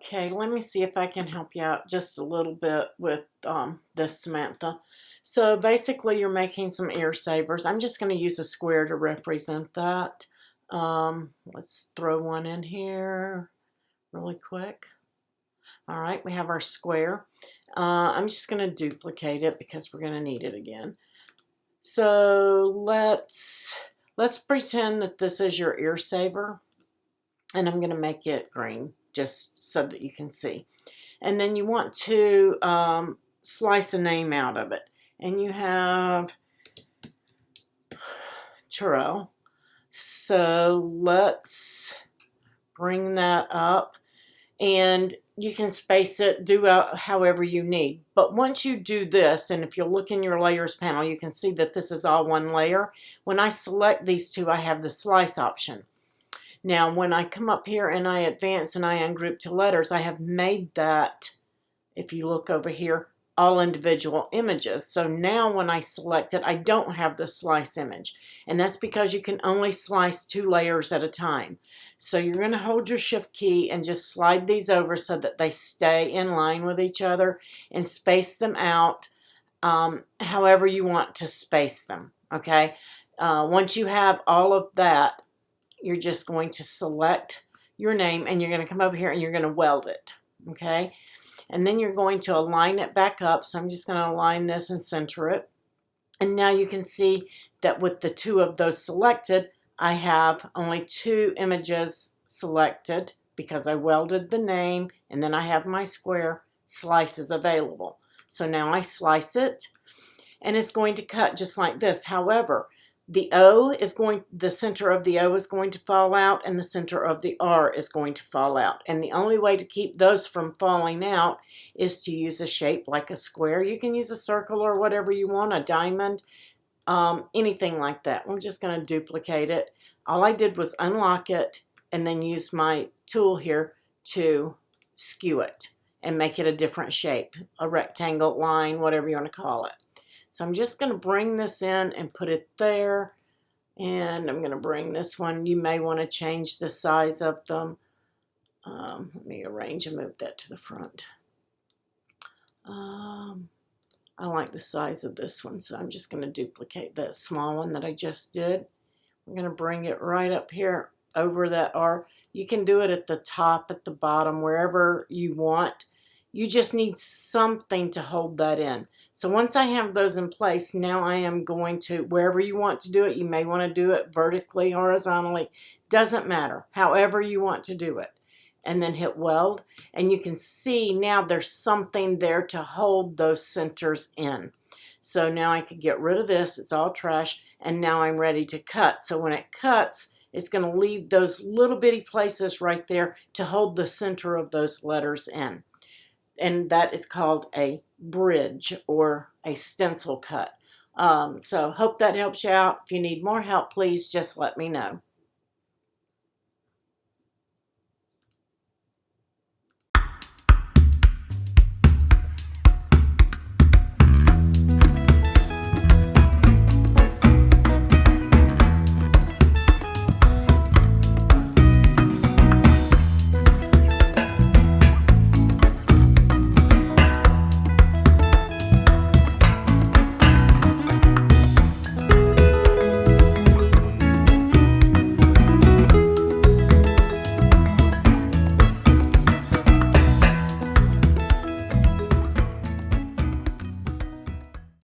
Okay, let me see if I can help you out just a little bit with this, Samantha. So basically you're making some ear savers. I'm just going to use a square to represent that. Let's throw one in here really quick. All right, we have our square. I'm just going to duplicate it because we're going to need it again. So let's pretend that this is your ear saver, and I'm going to make it green just so that you can see. And then you want to slice a name out of it, and you have Churro. So let's bring that up, and you can space it, do however you need. But once you do this, and if you look in your layers panel, you can see that this is all one layer. When I select these two, I have the slice option. Now, when I come up here and I advance and I ungroup to letters, I have made that, if you look over here, all individual images. So now when I select it, I don't have the slice image. And that's because you can only slice 2 layers at a time. So you're going to hold your shift key and just slide these over so that they stay in line with each other, and space them out however you want to space them. Okay. Once you have all of that, you're just going to select your name, and you're going to come over here and you're going to weld it. Okay. And then you're going to align it back up. So I'm just going to align this and center it. And now you can see that with the 2 of those selected, I have only 2 images selected because I welded the name, and then I have my square slices available. So now I slice it, and it's going to cut just like this. However, the center of the O is going to fall out, and the center of the R is going to fall out. And the only way to keep those from falling out is to use a shape like a square. You can use a circle or whatever you want, a diamond, anything like that. We're just going to duplicate it. All I did was unlock it and then use my tool here to skew it and make it a different shape, a rectangle, line, whatever you want to call it. So I'm just going to bring this in and put it there. And I'm going to bring this one. You may want to change the size of them. Let me arrange and move that to the front. I like the size of this one, so I'm just going to duplicate that small one that I just did. I'm going to bring it right up here over that R. You can do it at the top, at the bottom, wherever you want. You just need something to hold that in. So once I have those in place, now I am going to, wherever you want to do it, you may want to do it vertically, horizontally, doesn't matter, however you want to do it. And then hit weld, and you can see now there's something there to hold those centers in. So now I can get rid of this, it's all trash, and now I'm ready to cut. So when it cuts, it's going to leave those little bitty places right there to hold the center of those letters in. And that is called a bridge or a stencil cut. So hope that helps you out. If you need more help, please just let me know.